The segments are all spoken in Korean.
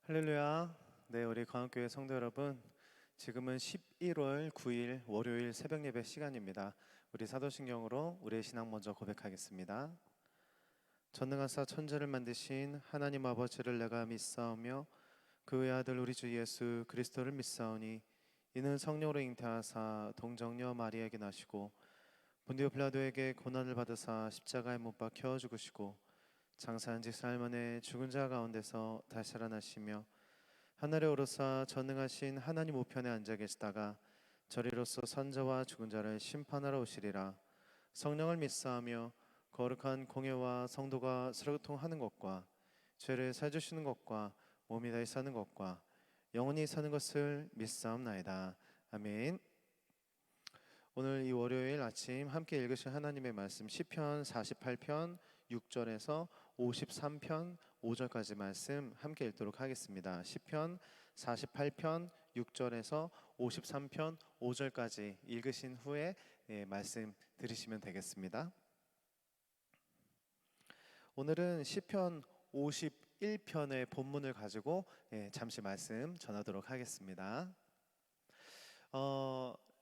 할렐루야. 네, 우리 광역교회 성도 여러분, 지금은 11월 9일 월요일 새벽 예배 시간입니다. 우리 사도신경으로 우리의 신앙 먼저 고백하겠습니다. 전능하사 천지를 만드신 하나님 아버지를 내가 믿사오며 그 외아들 우리 주 예수 그리스도를 믿사오니 이는 성령으로 잉태하사 동정녀 마리아에게 나시고 본디오 빌라도에게 고난을 받으사 십자가에 못 박혀 죽으시고 장사한 지 사흘 만에 죽은 자 가운데서 다시 살아나시며 하늘에 오르사 전능하신 하나님 우편에 앉아 계시다가 저리로서 산자와 죽은 자를 심판하러 오시리라. 성령을 믿사하며 거룩한 공예와 성도가 스로통하는 것과 죄를 사주시는 것과 몸이 다시 사는 것과 영원히 사는 것을 믿사옵나이다. 아멘. 오늘 이 월요일 아침 함께 읽으실 하나님의 말씀 시편 48편 6절에서 53편 5절까지 말씀 함께 읽도록 하겠습니다. 시편 48편 6절에서 53편 5절까지 읽으신 후에 말씀 들으시면 되겠습니다. 오늘은 시편 51편의 본문을 가지고 잠시 말씀 전하도록 하겠습니다.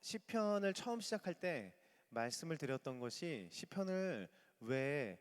시편을 처음 시작할 때 말씀을 드렸던 것이 시편을 왜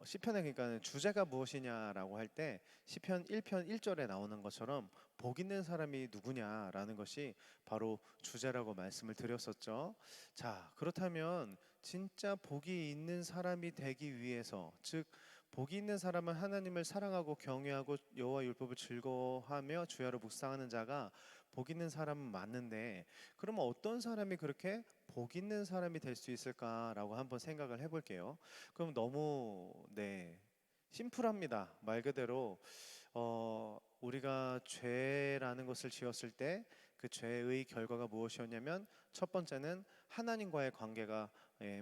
시편의 그러니까 주제가 무엇이냐라고 할 때 시편 1편 1절에 나오는 것처럼 복 있는 사람이 누구냐라는 것이 바로 주제라고 말씀을 드렸었죠. 자, 그렇다면 진짜 복이 있는 사람이 되기 위해서, 즉 복이 있는 사람은 하나님을 사랑하고 경외하고 여호와 율법을 즐거워하며 주야로 묵상하는 자가 복 있는 사람은 맞는데, 그러면 어떤 사람이 그렇게 복 있는 사람이 될 수 있을까라고 한번 생각을 해볼게요. 그럼 너무 심플합니다. 말 그대로 우리가 죄라는 것을 지었을 때 그 죄의 결과가 무엇이었냐면, 첫 번째는 하나님과의 관계가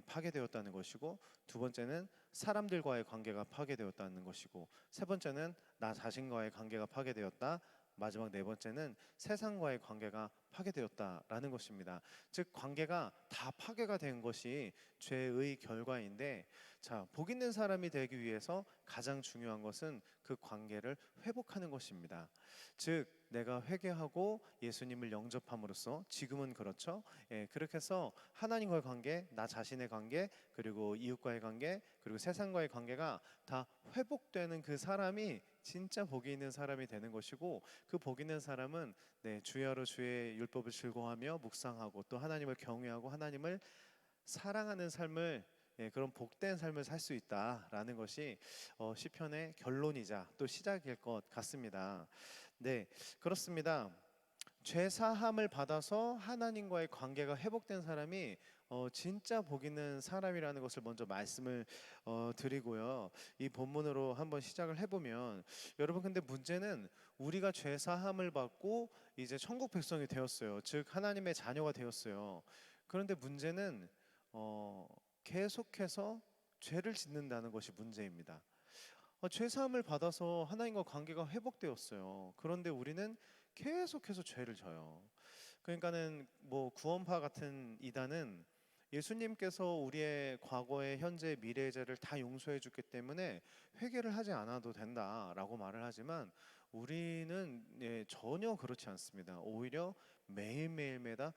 파괴되었다는 것이고, 두 번째는 사람들과의 관계가 파괴되었다는 것이고, 세 번째는 나 자신과의 관계가 파괴되었다, 마지막 네 번째는 세상과의 관계가 파괴되었다라는 것입니다. 즉 관계가 다 파괴가 된 것이 죄의 결과인데, 자, 복 있는 사람이 되기 위해서 가장 중요한 것은 그 관계를 회복하는 것입니다. 즉 내가 회개하고 예수님을 영접함으로써, 지금은 그렇죠. 그렇게 해서 하나님과의 관계, 나 자신의 관계, 그리고 이웃과의 관계, 그리고 세상과의 관계가 다 회복되는 그 사람이 진짜 복이 있는 사람이 되는 것이고, 그 복 있는 사람은 주야로 주의 율법을 즐거워하며 묵상하고 또 하나님을 경외하고 하나님을 사랑하는 삶을, 그런 복된 삶을 살 수 있다라는 것이 시편의 결론이자 또 시작일 것 같습니다. 네, 그렇습니다. 죄 사함을 받아서 하나님과의 관계가 회복된 사람이 진짜 복 있는 사람이라는 것을 먼저 말씀을 드리고요. 이 본문으로 한번 시작을 해보면, 여러분 근데 문제는 우리가 죄 사함을 받고 이제 천국 백성이 되었어요. 즉 하나님의 자녀가 되었어요. 그런데 문제는 계속해서 죄를 짓는다는 것이 문제입니다. 죄 사함을 받아서 하나님과 관계가 회복되었어요. 그런데 우리는 계속해서 죄를 져요. 그러니까는 뭐 구원파 같은 이단은 예수님께서 우리의 과거의 현재 미래의 죄를 다 용서해 줬기 때문에 회개를 하지 않아도 된다라고 말을 하지만, 우리는 전혀 그렇지 않습니다. 오히려 매일매일마다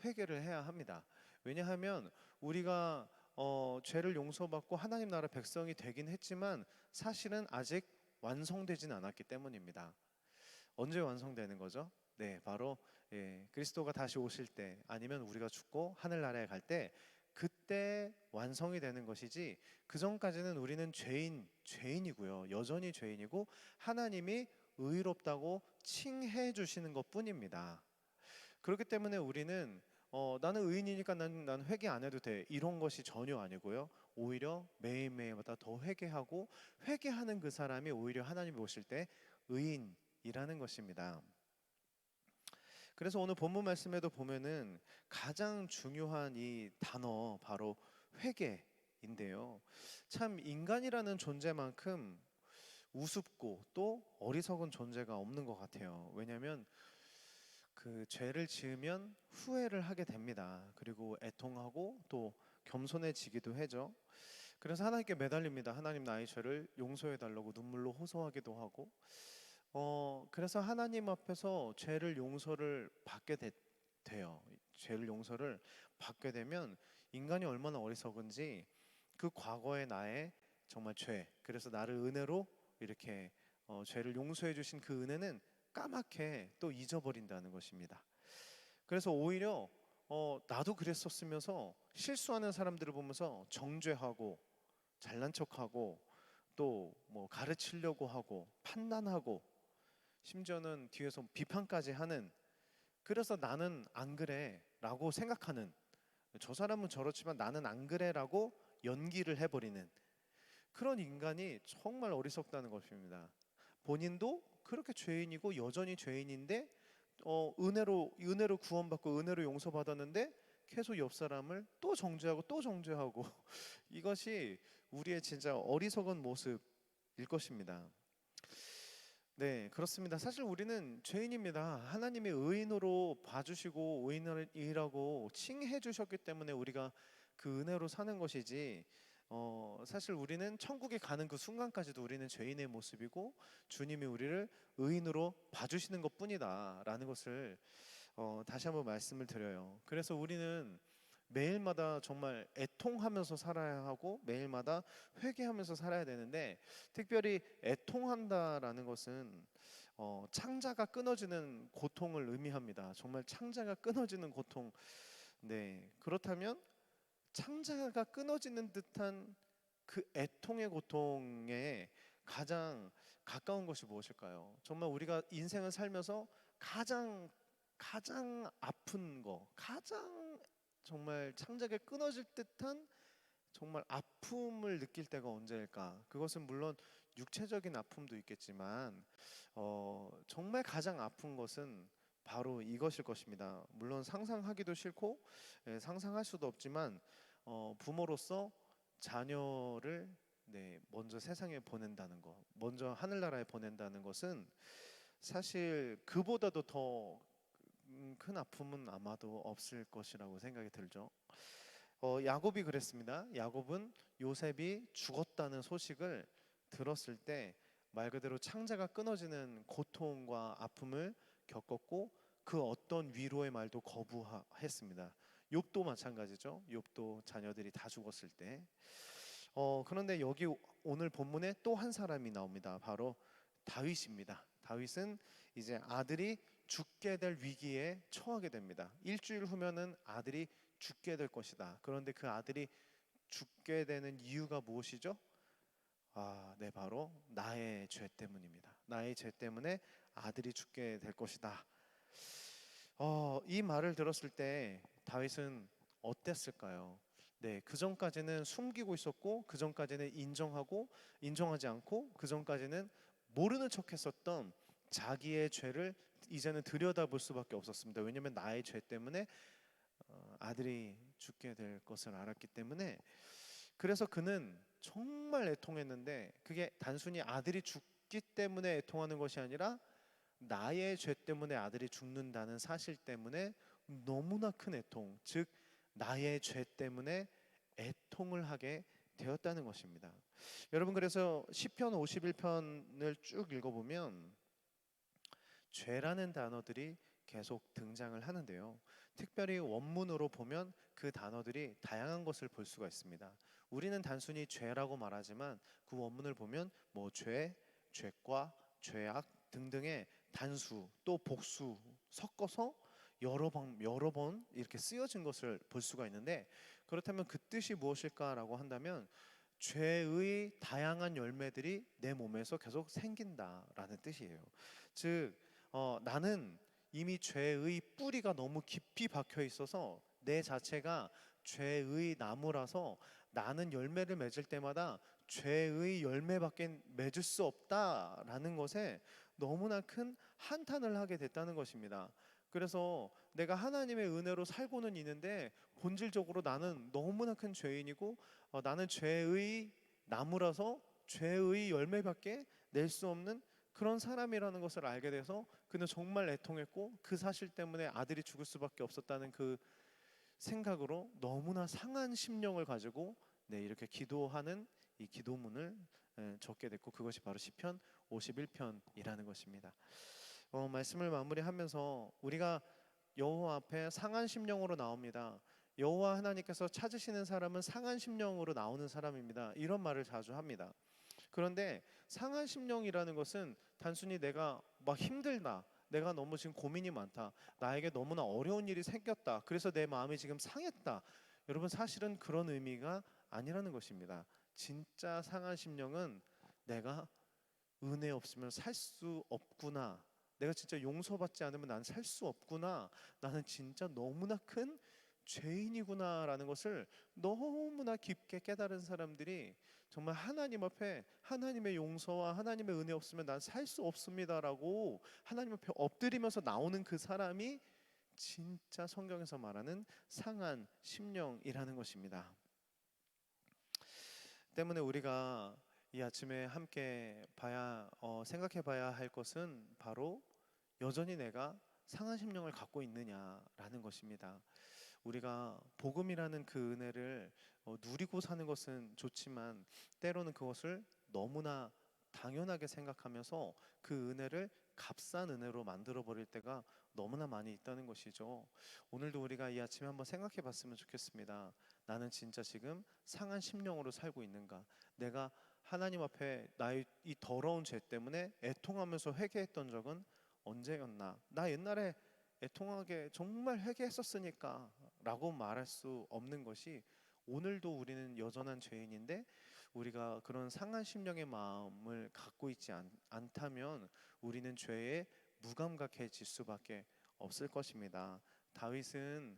회개를 해야 합니다. 왜냐하면 우리가 죄를 용서받고 하나님 나라 백성이 되긴 했지만 사실은 아직 완성되진 않았기 때문입니다. 언제 완성되는 거죠? 바로 그리스도가 다시 오실 때, 아니면 우리가 죽고 하늘나라에 갈 때, 그때 완성이 되는 것이지, 그 전까지는 우리는 죄인이고요. 여전히 죄인이고 하나님이 의롭다고 칭해 주시는 것 뿐입니다. 그렇기 때문에 우리는 나는 의인이니까 난 회개 안 해도 돼, 이런 것이 전혀 아니고요. 오히려 매일매일마다 더 회개하고, 회개하는 그 사람이 오히려 하나님이 오실 때 의인이라는 것입니다. 그래서 오늘 본문 말씀에도 보면은 가장 중요한 이 단어 바로 회개인데요. 참 인간이라는 존재만큼 우습고 또 어리석은 존재가 없는 것 같아요. 왜냐하면 그 죄를 지으면 후회를 하게 됩니다. 그리고 애통하고 또 겸손해지기도 하죠. 그래서 하나님께 매달립니다. 하나님 나의 죄를 용서해 달라고 눈물로 호소하기도 하고 그래서 하나님 앞에서 죄를 용서를 돼요. 죄를 용서를 받게 되면 인간이 얼마나 어리석은지 그 과거의 나의 정말 죄, 그래서 나를 은혜로 이렇게 죄를 용서해 주신 그 은혜는 까맣게 또 잊어버린다는 것입니다. 그래서 오히려 나도 그랬었으면서 실수하는 사람들을 보면서 정죄하고 잘난 척하고 또 뭐 가르치려고 하고 판단하고 심지어는 뒤에서 비판까지 하는, 그래서 나는 안 그래라고 생각하는, 저 사람은 저렇지만 나는 안 그래라고 연기를 해버리는 그런 인간이 정말 어리석다는 것입니다. 본인도 그렇게 죄인이고 여전히 죄인인데 은혜로 구원받고 은혜로 용서받았는데 계속 옆 사람을 또 정죄하고 또 정죄하고 이것이 우리의 진짜 어리석은 모습일 것입니다. 네, 그렇습니다. 사실 우리는 죄인입니다. 하나님의 의인으로 봐주시고 의인이라고 칭해 주셨기 때문에 우리가 그 은혜로 사는 것이지, 사실 우리는 천국에 가는 그 순간까지도 우리는 죄인의 모습이고 주님이 우리를 의인으로 봐주시는 것뿐이다라는 것을 다시 한번 말씀을 드려요. 그래서 우리는 매일마다 정말 애통하면서 살아야 하고 매일마다 회개하면서 살아야 되는데, 특별히 애통한다라는 것은 창자가 끊어지는 고통을 의미합니다. 정말 창자가 끊어지는 고통. 네, 그렇다면 창자가 끊어지는 듯한 그 애통의 고통에 가장 가까운 것이 무엇일까요? 정말 우리가 인생을 살면서 가장 아픈 거, 가장 정말 창자가 끊어질 듯한 정말 아픔을 느낄 때가 언제일까? 그것은 물론 육체적인 아픔도 있겠지만 정말 가장 아픈 것은 바로 이것일 것입니다. 물론 상상하기도 싫고 상상할 수도 없지만 부모로서 자녀를 먼저 세상에 보낸다는 것, 먼저 하늘나라에 보낸다는 것은 사실 그보다도 더 큰 아픔은 아마도 없을 것이라고 생각이 들죠. 야곱이 그랬습니다. 야곱은 요셉이 죽었다는 소식을 들었을 때 말 그대로 창자가 끊어지는 고통과 아픔을 겪었고 그 어떤 위로의 말도 거부했습니다. 욥도 마찬가지죠. 욥도 자녀들이 다 죽었을 때. 그런데 여기 오늘 본문에 또 한 사람이 나옵니다. 바로 다윗입니다. 다윗은 이제 아들이 죽게 될 위기에 처하게 됩니다. 일주일 후면은 아들이 죽게 될 것이다. 그런데 그 아들이 죽게 되는 이유가 무엇이죠? 네, 바로 나의 죄 때문입니다. 나의 죄 때문에 아들이 죽게 될 것이다. 이 말을 들었을 때 다윗은 어땠을까요? 네, 그 전까지는 숨기고 있었고, 그 전까지는 인정하지 않고, 그 전까지는 모르는 척했었던 자기의 죄를 이제는 들여다볼 수밖에 없었습니다. 왜냐하면 나의 죄 때문에 아들이 죽게 될 것을 알았기 때문에. 그래서 그는 정말 애통했는데 그게 단순히 아들이 죽기 때문에 애통하는 것이 아니라 나의 죄 때문에 아들이 죽는다는 사실 때문에 너무나 큰 애통, 즉 나의 죄 때문에 애통을 하게 되었다는 것입니다. 여러분, 그래서 시편 51편을 쭉 읽어보면 죄라는 단어들이 계속 등장을 하는데요. 특별히 원문으로 보면 그 단어들이 다양한 것을 볼 수가 있습니다. 우리는 단순히 죄라고 말하지만 그 원문을 보면 뭐 죄, 죄과, 죄악 등등의 단수 또 복수 섞어서 여러 번 이렇게 쓰여진 것을 볼 수가 있는데, 그렇다면 그 뜻이 무엇일까라고 한다면 죄의 다양한 열매들이 내 몸에서 계속 생긴다라는 뜻이에요. 즉 나는 이미 죄의 뿌리가 너무 깊이 박혀 있어서 내 자체가 죄의 나무라서 나는 열매를 맺을 때마다 죄의 열매밖에 맺을 수 없다라는 것에 너무나 큰 한탄을 하게 됐다는 것입니다. 그래서 내가 하나님의 은혜로 살고는 있는데 본질적으로 나는 너무나 큰 죄인이고 나는 죄의 나무라서 죄의 열매밖에 낼 수 없는 그런 사람이라는 것을 알게 돼서 그는 정말 애통했고 그 사실 때문에 아들이 죽을 수밖에 없었다는 그 생각으로 너무나 상한 심령을 가지고 네, 이렇게 기도하는 이 기도문을 적게 됐고, 그것이 바로 시편 51편이라는 것입니다. 말씀을 마무리하면서 우리가 여호와 앞에 상한 심령으로 나옵니다. 여호와 하나님께서 찾으시는 사람은 상한 심령으로 나오는 사람입니다. 이런 말을 자주 합니다. 그런데 상한 심령이라는 것은 단순히 내가 막 힘들다, 내가 너무 지금 고민이 많다, 나에게 너무나 어려운 일이 생겼다, 그래서 내 마음이 지금 상했다. 여러분, 사실은 그런 의미가 아니라는 것입니다. 진짜 상한 심령은 내가 은혜 없으면 살 수 없구나, 내가 진짜 용서받지 않으면 난 살 수 없구나, 나는 진짜 너무나 큰 죄인이구나라는 것을 너무나 깊게 깨달은 사람들이 정말 하나님 앞에 하나님의 용서와 하나님의 은혜 없으면 난 살 수 없습니다라고 하나님 앞에 엎드리면서 나오는 그 사람이 진짜 성경에서 말하는 상한 심령이라는 것입니다. 때문에 우리가 이 아침에 함께 생각해 봐야 할 것은 바로 여전히 내가 상한 심령을 갖고 있느냐라는 것입니다. 우리가 복음이라는 그 은혜를 누리고 사는 것은 좋지만, 때로는 그것을 너무나 당연하게 생각하면서 그 은혜를 값싼 은혜로 만들어 버릴 때가 너무나 많이 있다는 것이죠. 오늘도 우리가 이 아침에 한번 생각해 봤으면 좋겠습니다. 나는 진짜 지금 상한 심령으로 살고 있는가? 내가 하나님 앞에 나의 이 더러운 죄 때문에 애통하면서 회개했던 적은 언제였나? 나 옛날에 애통하게 정말 회개했었으니까 라고 말할 수 없는 것이, 오늘도 우리는 여전한 죄인인데 우리가 그런 상한 심령의 마음을 갖고 있지 않다면 우리는 죄에 무감각해질 수밖에 없을 것입니다. 다윗은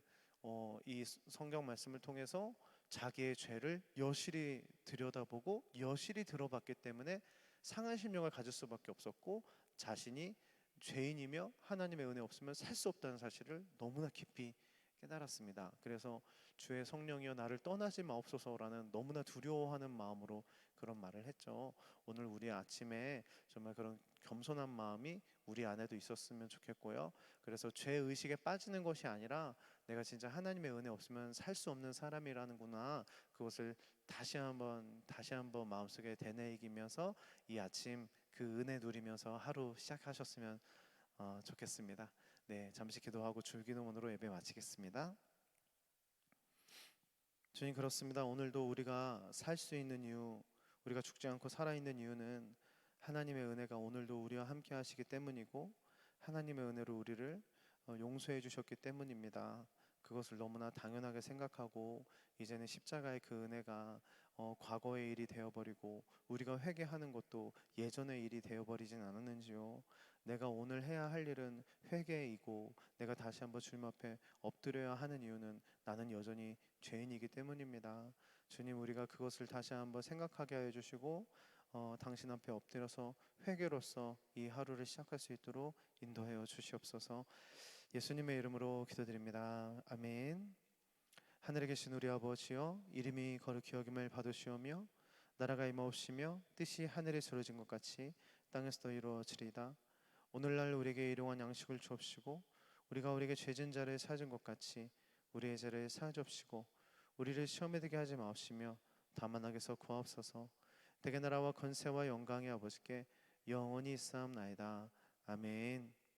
이 성경 말씀을 통해서 자기의 죄를 여실히 들여다보고 여실히 들어봤기 때문에 상한 심령을 가질 수밖에 없었고, 자신이 죄인이며 하나님의 은혜 없으면 살 수 없다는 사실을 너무나 깊이 깨달았습니다. 그래서 주의 성령이여 나를 떠나지 마옵소서라는 너무나 두려워하는 마음으로 그런 말을 했죠. 오늘 우리 아침에 정말 그런 겸손한 마음이 우리 안에도 있었으면 좋겠고요. 그래서 죄 의식에 빠지는 것이 아니라 내가 진짜 하나님의 은혜 없으면 살 수 없는 사람이라는구나, 그것을 다시 한번 마음속에 되뇌이기면서 이 아침 그 은혜 누리면서 하루 시작하셨으면 좋겠습니다. 네, 잠시 기도하고 줄기도문으로 예배 마치겠습니다. 주님, 그렇습니다. 오늘도 우리가 살 수 있는 이유, 우리가 죽지 않고 살아있는 이유는 하나님의 은혜가 오늘도 우리와 함께 하시기 때문이고, 하나님의 은혜로 우리를 용서해 주셨기 때문입니다. 그것을 너무나 당연하게 생각하고 이제는 십자가의 그 은혜가 과거의 일이 되어버리고 우리가 회개하는 것도 예전의 일이 되어버리진 않았는지요. 내가 오늘 해야 할 일은 회개이고, 내가 다시 한번 주님 앞에 엎드려야 하는 이유는 나는 여전히 죄인이기 때문입니다. 주님, 우리가 그것을 다시 한번 생각하게 해주시고 당신 앞에 엎드려서 회개로서 이 하루를 시작할 수 있도록 인도하여 주시옵소서. 예수님의 이름으로 기도드립니다. 아멘. 하늘에 계신 우리 아버지여, 이름이 거룩히 여김을 받으시오며 나라가 임하옵시며 뜻이 하늘에서 이루어진 것 같이 땅에서도 이루어지리이다. 오늘날 우리에게 일용할 양식을 주옵시고, 우리가 우리에게 죄진 자를 사하는 것 같이 우리의 죄를 사하옵시고, 우리를 시험에 들게 하지 마옵시며 다만 악에서 구하옵소서. 대개 나라와 권세와 영광의 아버지께 영원히 있사옵나이다. 아멘.